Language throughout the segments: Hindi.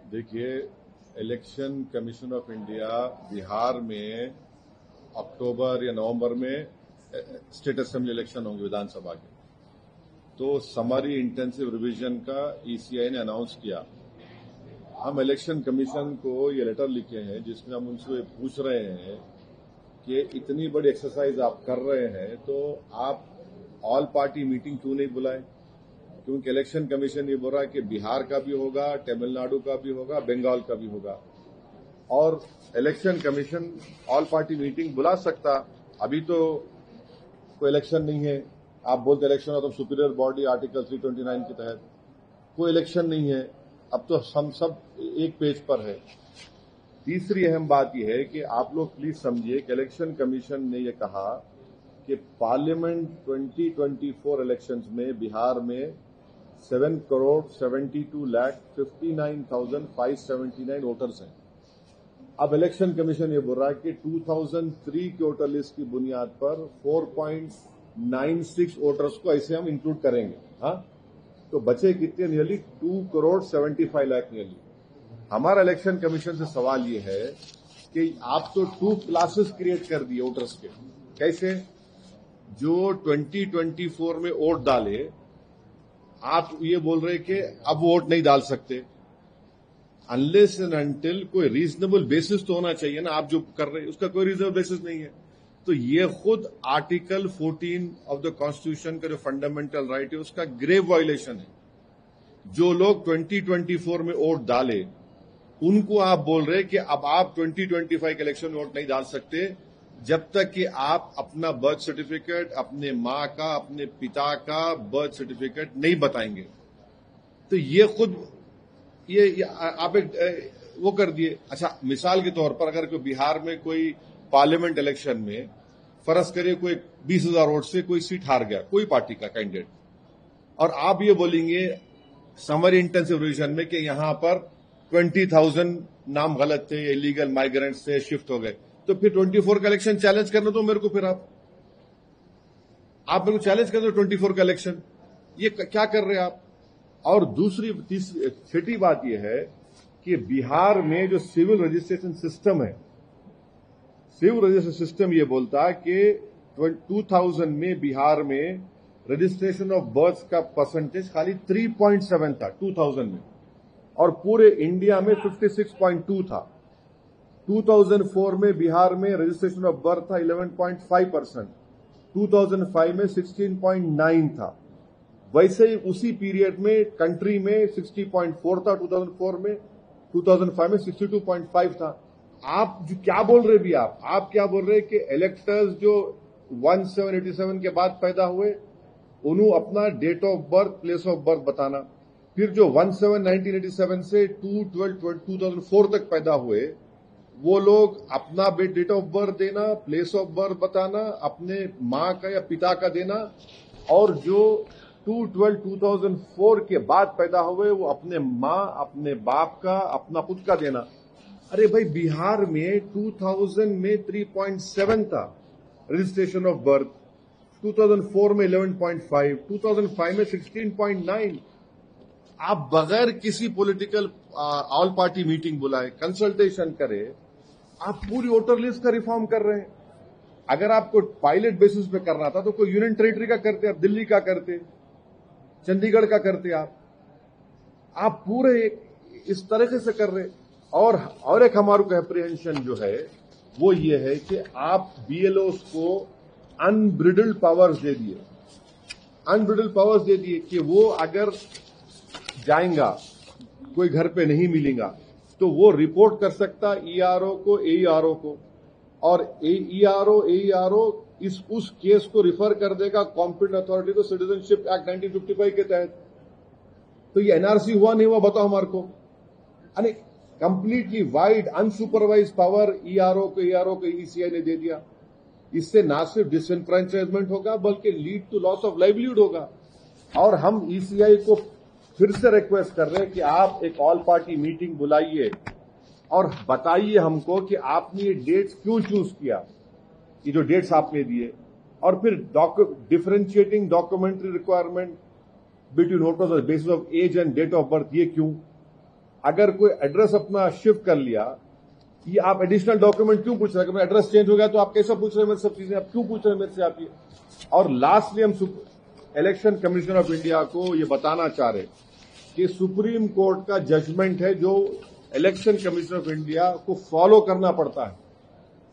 देखिए, election commission of India Bihar में अक्टूबर या नवंबर में स्टेट असेंबली इलेक्शन होंगे विधानसभा के, तो समरी इंटेंसिव रिवीजन का ईसीआई ने अनाउंस किया। हम इलेक्शन कमीशन को ये लेटर लिखे हैं जिसमें हम उनसे पूछ रहे हैं कि इतनी बड़ी एक्सरसाइज आप कर रहे हैं तो आप ऑल पार्टी मीटिंग क्यों नहीं बुलाए? क्योंकि इलेक्शन कमीशन ये बोल रहा है कि बिहार का भी होगा, तमिलनाडु का भी होगा, बंगाल का भी होगा, और election commission all party meeting बुला सकता। अभी तो कोई इलेक्शन नहीं है, आप बोलते इलेक्शन हो तो सुपीरियर बॉडी आर्टिकल 329 के तहत कोई इलेक्शन नहीं है। अब तो हम सब एक पेज पर है। तीसरी अहम बात यह है कि आप लोग प्लीज समझिए कि इलेक्शन कमीशन ने यह कहा कि पार्लियामेंट 2024 इलेक्शंस में बिहार में 7,72,59,579 वोटर्स हैं। अब इलेक्शन कमीशन ये बोल रहा है कि 2003 के वोटर लिस्ट की बुनियाद पर 4.96 वोटर्स को ऐसे हम इंक्लूड करेंगे। हाँ, तो बचे कितने? Nearly 2,75,00,000 nearly. हमारा इलेक्शन कमीशन से सवाल ये है कि आप तो 2 क्लासेस क्रिएट कर दिए वोटर्स के। कैसे? जो 2024 में वोट डाले, आप ये बोल रहे कि अब वोट नहीं डाल सकते। अनलेस एंड अनटिल कोई रीजनेबल बेसिस तो होना चाहिए ना। आप जो कर रहे हैं उसका कोई रीजनेबल बेसिस नहीं है। तो ये खुद आर्टिकल 14 ऑफ द कॉन्स्टिट्यूशन का जो फंडामेंटल राइट है उसका ग्रेव वायलेशन है। जो लोग 2024 में वोट डाले उनको आप बोल रहे कि अब आप 2025 के इलेक्शन में वोट नहीं डाल सकते जब तक कि आप अपना बर्थ सर्टिफिकेट, अपने मां का, अपने पिता का बर्थ सर्टिफिकेट नहीं बताएंगे। तो ये खुद ये आप एक वो कर दिए। अच्छा, मिसाल के तौर पर अगर कोई बिहार में कोई पार्लियामेंट इलेक्शन में फर्ज करिए कोई 20,000 वोट से कोई सीट हार गया, कोई पार्टी का कैंडिडेट, और आप ये बोलेंगे समरी इंटेंसिव रिवीजन में कि यहां पर 20,000 नाम गलत थे, इलीगल माइग्रेंट्स थे, शिफ्ट हो गए, तो फिर 24 का इलेक्शन चैलेंज करना दो मेरे को। फिर आप मेरे को चैलेंज कर दो 24 का इलेक्शन। ये क्या कर रहे हैं आप? और तीसरी छठी बात यह है कि बिहार में जो सिविल रजिस्ट्रेशन सिस्टम है, सिविल रजिस्ट्रेशन सिस्टम ये बोलता है कि 2000 में बिहार में रजिस्ट्रेशन ऑफ बर्थ का परसेंटेज खाली 3.7 था 2000 में, और पूरे इंडिया में 56.2 था। 2004 में बिहार में रजिस्ट्रेशन ऑफ बर्थ था 11.5%, 2005 में 16.9 था। वैसे ही उसी पीरियड में कंट्री में 60.4 था 2004 में, 2005 में 62.5 था। आप जो क्या बोल रहे भी आप क्या बोल रहे कि इलेक्टर्स जो 1787 के बाद पैदा हुए उन्होंने अपना date of birth, place of birth बताना। फिर जो 17/1987 से 2/12/2004 तक पैदा हुए वो लोग अपना डेट ऑफ बर्थ देना, प्लेस ऑफ बर्थ बताना, अपने मां का या पिता का देना, और जो 2/12/2004 के बाद पैदा हुए वो अपने मां, अपने बाप का, अपना खुद का देना। अरे भाई, बिहार में 2000 में 3.7 था रजिस्ट्रेशन ऑफ बर्थ, 2004 में 11.5, 2005 में 16.9। आप बगैर किसी पॉलिटिकल ऑल पार्टी मीटिंग बुलाए, कंसल्टेशन करे, आप पूरी वोटर लिस्ट का रिफॉर्म कर रहे हैं। अगर आपको पायलट बेसिस पे करना था तो कोई यूनियन टेरिटरी का करते, आप दिल्ली का करते, चंडीगढ़ का करते। आप पूरे इस तरीके से कर रहे। और एक हमारे को एप्रीहेंशन जो है वो ये है कि आप बीएलओस को अनब्रिडल्ड पावर्स दे दिए, कि वो अगर जाएगा, कोई घर पे नहीं मिलेगा तो वो रिपोर्ट कर सकता ईआरओ को, एईआरओ को, और एईआरओ उस केस को रिफर कर देगा कॉम्पिटेंट अथॉरिटी को सिटीजनशिप एक्ट 1955 के तहत। तो ये एनआरसी हुआ नहीं हुआ बताओ हमारे को? यानी completely wide unsupervised power AERO को ईसीआई ने दे दिया। इससे ना सिर्फ डिसएनफ्रेंचाइजमेंट होगा बल्कि lead to loss of livelihood होगा। और हम ईसीआई को फिर से रिक्वेस्ट कर रहे हैं कि आप एक ऑल पार्टी मीटिंग बुलाइए और बताइए हमको कि आपने ये डेट्स क्यों चूज किया, ये जो डेट्स आपने दिए, और फिर differentiating documentary requirement between voters on basis of age and date of birth, ये क्यों? अगर कोई एड्रेस अपना शिफ्ट कर लिया, ये आप एडिशनल डॉक्यूमेंट क्यों पूछ रहे हैं? एड्रेस चेंज हो गया तो आप कैसे पूछ रहे हैं मेरे सब चीजें? आप क्यों पूछ रहे हैं मेरे से आप ये? और लास्टली हम इलेक्शन कमीशन ऑफ इंडिया को ये बताना चाह रहे कि सुप्रीम कोर्ट का जजमेंट है जो इलेक्शन कमीशन ऑफ इंडिया को फॉलो करना पड़ता है।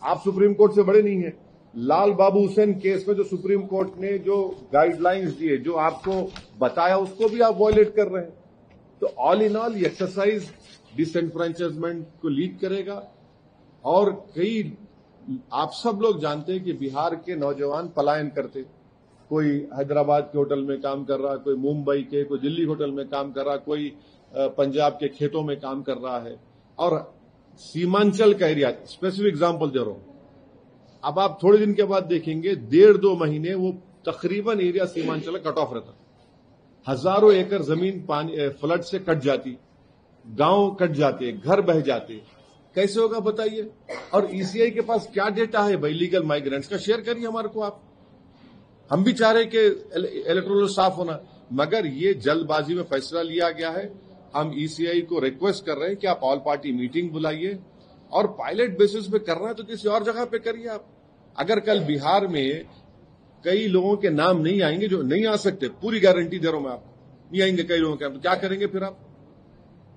आप सुप्रीम कोर्ट से बड़े नहीं हैं। लाल बाबू हुसैन केस में जो सुप्रीम कोर्ट ने जो गाइडलाइंस दिए, जो आपको बताया, उसको भी आप वॉयलेट कर रहे हैं। तो ऑल इन ऑल ये एक्सरसाइज डिसएनफ्रेंचाइजमेंट को लीड करेगा। और आप सब लोग जानते हैं कि बिहार के नौजवान पलायन करते, कोई हैदराबाद के होटल में काम कर रहा, कोई मुंबई के, कोई दिल्ली होटल में काम कर रहा, कोई पंजाब के खेतों में काम कर रहा है। और सीमांचल का एरिया, स्पेसिफिक एग्जांपल दे रहा हूं, अब आप थोड़े दिन के बाद देखेंगे 1.5-2 महीने वो तकरीबन एरिया सीमांचल कट ऑफ रहता, हजारों एकड़ जमीन पानी फ्लड से कट जाती, गांव कट जाते, घर बह जाते। कैसे होगा बताइए? और ईसीआई के पास क्या डेटा है भाई लीगल माइग्रेंट्स का? शेयर करिए हमारे को आप। हम भी चाह रहे कि इलेक्टोरल साफ होना, मगर ये जल्दबाजी में फैसला लिया गया है। हम ईसीआई को रिक्वेस्ट कर रहे हैं कि आप ऑल पार्टी मीटिंग बुलाइए और पायलट बेसिस पे करना है तो किसी और जगह पे करिए आप। अगर कल बिहार में कई लोगों के नाम नहीं आएंगे, जो नहीं आ सकते, पूरी गारंटी दे रहा हूं मैं आपको, नहीं आएंगे कई लोगों के नाम, तो क्या करेंगे फिर आप?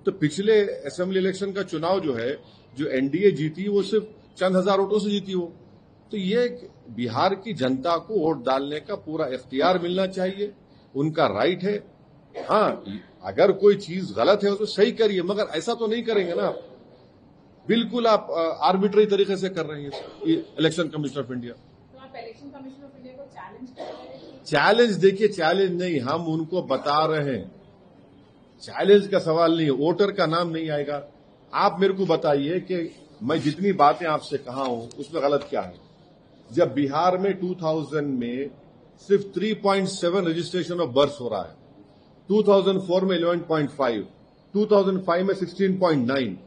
तो पिछले असेंबली इलेक्शन का चुनाव जो है, जो एनडीए जीती, वो सिर्फ चंद हजार वोटों से जीती वो। तो ये बिहार की जनता को वोट डालने का पूरा इख्तियार मिलना चाहिए, उनका राइट है। हाँ, अगर कोई चीज गलत है तो सही करिए, मगर ऐसा तो नहीं करेंगे ना आप। बिल्कुल आप आर्बिट्री तरीके से कर रहे हैं इलेक्शन कमीशन ऑफ इंडिया। तो आप इलेक्शन कमीशन ऑफ इंडिया को चैलेंज कर रहे हैं? चैलेंज देखिए, चैलेंज नहीं, हम उनको बता रहे हैं, चैलेंज का सवाल नहीं है। वोटर का नाम नहीं आएगा। आप मेरे को बताइए कि मैं जितनी बातें आपसे कहा हूं उसमें गलत क्या है? जब बिहार में 2000 में सिर्फ 3.7 रजिस्ट्रेशन ऑफ बर्थ हो रहा है, 2004 में 11.5, 2005 में 16.9,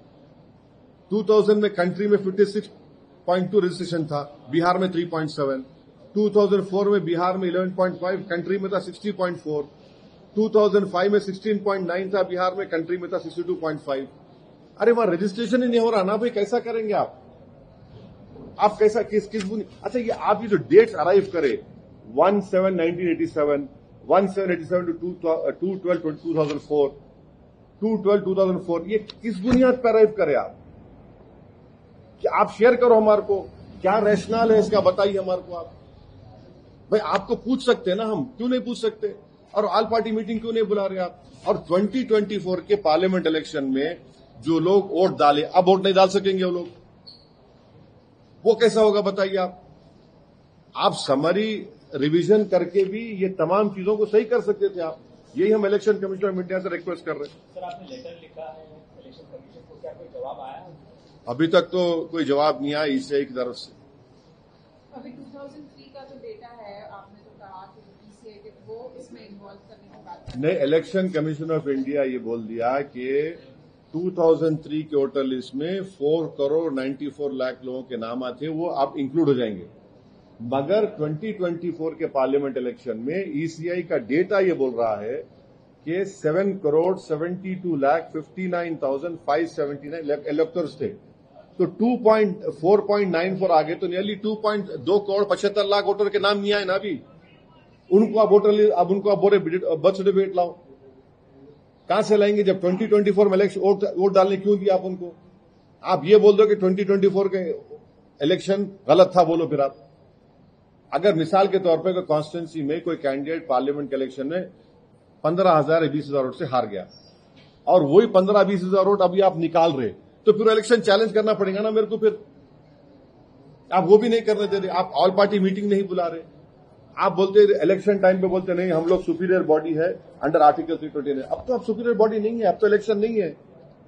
2000 में कंट्री में 56.2 रजिस्ट्रेशन था, बिहार में 3.7, 2004 में बिहार में 11.5, कंट्री में था 60.4, 2005 में 16.9 था, बिहार में, कंट्री में था 62.5। अरे वहां रजिस्ट्रेशन ही नहीं हो रहा ना भाई, कैसा करेंगे आप? आप कैसा किस अच्छा, ये आप ये जो डेट्स अराइव करे 1/7/1987, 1/7/87 to 2/12/2004, 2/12/2004, ये किस बुनियाद पर अराइव करे आप? क्या आप शेयर करो हमारे को, क्या रैशनल है इसका बताइए हमारे को आप। भाई आपको पूछ सकते हैं ना, हम क्यों नहीं पूछ सकते? और ऑल पार्टी मीटिंग क्यों नहीं बुला रहे आप? और 2024 के पार्लियामेंट इलेक्शन में जो लोग वोट डाले, अब वोट नहीं डाल सकेंगे वो लोग, वो कैसा होगा बताइए आप? आप समरी रिवीजन करके भी ये तमाम चीजों को सही कर सकते थे आप। यही हम इलेक्शन कमीशन ऑफ इंडिया से रिक्वेस्ट कर रहे हैं। सर, आपने लेटर लिखा है इलेक्शन कमीशन को, क्या कोई जवाब आया? अभी तक तो कोई जवाब नहीं आया ईसीआई की तरफ से। अभी 2003 का जो डेटा है, आपने तो कहा कि ईसीआई के वो इसमें इन्वॉल्व करने की बात नहीं, इलेक्शन कमीशन ऑफ इंडिया ये बोल दिया कि 2003 के वोटर लिस्ट में 4,94,00,000 लोगों के नाम आते हैं, वो अब इंक्लूड हो जाएंगे। मगर 2024 के पार्लियामेंट इलेक्शन में ईसीआई का डेटा ये बोल रहा है कि 7,72,59,579 इलेक्टर्स थे। तो 4.94 आगे, तो नियरली 2,75,00,000 वोटर के नाम नहीं आए ना अभी। उनको आप बोले बर्थ सर्टिफिकेट लाओ, कहां से लाएंगे? जब 2024 में इलेक्शन वोट डालने क्यों दिया आप उनको? आप ये बोल दो कि 2024 के इलेक्शन गलत था, बोलो फिर आप। अगर मिसाल के तौर पर कॉन्स्टिट्यूंसी में कोई कैंडिडेट पार्लियामेंट के इलेक्शन में 15,000 या 20,000 वोट से हार गया और वही 15-20,000 वोट अभी आप निकाल रहे, तो फिर इलेक्शन चैलेंज करना पड़ेगा ना मेरे को। फिर आप वो भी नहीं करने दे रहे, आप ऑल पार्टी मीटिंग नहीं बुला रहे। आप बोलते इलेक्शन टाइम पे बोलते नहीं हम लोग सुपीरियर बॉडी है अंडर आर्टिकल 329। अब तो आप सुपीरियर बॉडी नहीं है, अब तो इलेक्शन नहीं है,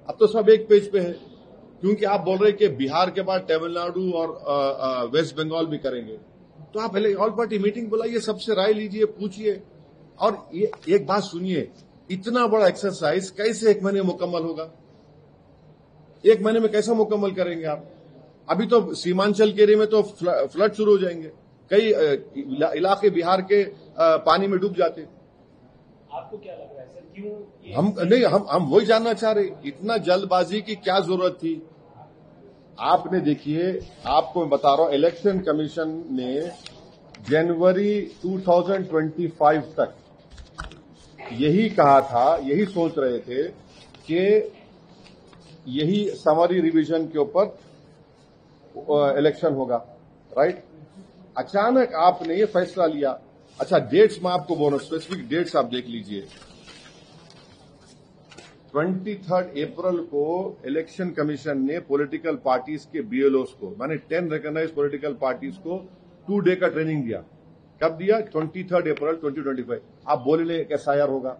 अब तो सब एक पेज पे है। क्योंकि आप बोल रहे कि बिहार के बाद तमिलनाडु और वेस्ट बंगाल भी करेंगे, तो आप ऑल पार्टी मीटिंग बुलाइए, सबसे राय लीजिए, पूछिए। और ये एक बात सुनिए, इतना बड़ा एक्सरसाइज कैसे एक महीने मुकम्मल होगा? एक महीने में कैसा मुकम्मल करेंगे आप? अभी तो सीमांचल के एरिया में तो फ्लड शुरू हो जाएंगे, कई इलाके बिहार के पानी में डूब जाते। आपको क्या लग रहा है सर, क्यों ये हम वही जानना चाह रहे, इतना जल्दबाजी की क्या जरूरत थी? आपने देखिए, आपको मैं बता रहा हूं, इलेक्शन कमीशन ने जनवरी 2025 तक यही कहा था, यही सोच रहे थे कि यही समरी रिवीजन के ऊपर इलेक्शन होगा, राइट? अचानक आपने ये फैसला लिया। अच्छा, डेट्स मैं आपको बोल रहा हूं, स्पेसिफिक डेट्स आप देख लीजिए। 23 अप्रैल को इलेक्शन कमीशन ने पॉलिटिकल पार्टीज के बीएलओस को, माने 10 रिकॉग्नाइज पॉलिटिकल पार्टीज को 2 डे का ट्रेनिंग दिया। कब दिया? 23 अप्रैल 2025। आप बोले एक एसआईआर होगा।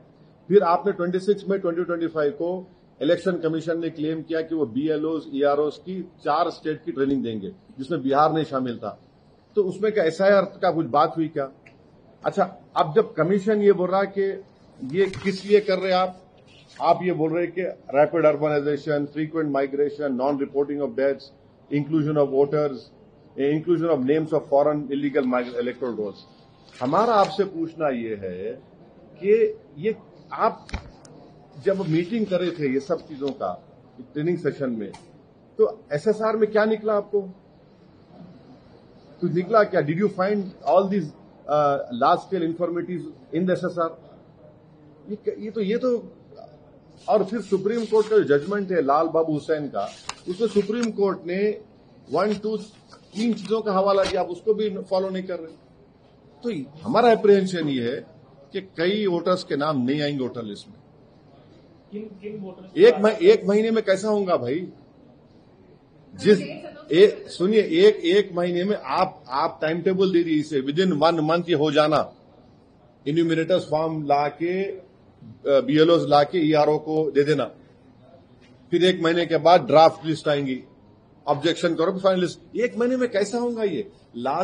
फिर आपने 26 मई 2025 को इलेक्शन कमीशन ने क्लेम किया कि वो बीएलओस ईआरओस की 4 स्टेट की ट्रेनिंग देंगे, जिसमें बिहार नहीं शामिल था। तो उसमें क्या एसआईआर का कुछ बात हुई क्या? अच्छा, अब जब कमीशन ये बोल रहा कि ये किस लिए कर रहे हैं आप ये बोल रहे हैं कि rapid urbanisation, frequent migration, non reporting of deaths, inclusion of voters, inclusion of names of foreign illegal electoral rolls. हमारा आपसे पूछना ये है कि ये आप जब मीटिंग कर रहे थे ये सब चीजों का ट्रेनिंग सेशन में, तो एसएसआर में क्या निकला आपको? तो निकला क्या? Did you find all these large scale informative in the SSR? ये तो और फिर सुप्रीम कोर्ट का जो जजमेंट है लाल बाबू हुसैन का, उसमें सुप्रीम कोर्ट ने 1, 2, 3 चीजों का हवाला दिया, आप उसको भी फॉलो नहीं कर रहे। तो हमारा अप्रीहेंशन ये है कि कई वोटर्स के नाम नहीं आएंगे वोटर लिस्ट में। किन वोटर्स एक महीने में कैसा होगा भाई? सुनिए, एक महीने में आप टाइम टेबल दे दीजिए, इसे विद इन 1 मंथ ये हो जाना। इन्यूमिनेटर्स फॉर्म ला के, बीएलओस ला के ईआरओ को दे देना, फिर 1 महीने के बाद ड्राफ्ट लिस्ट आएंगी, ऑब्जेक्शन करो, फाइनल लिस्ट। 1 महीने में कैसा होगा ये? लास्ट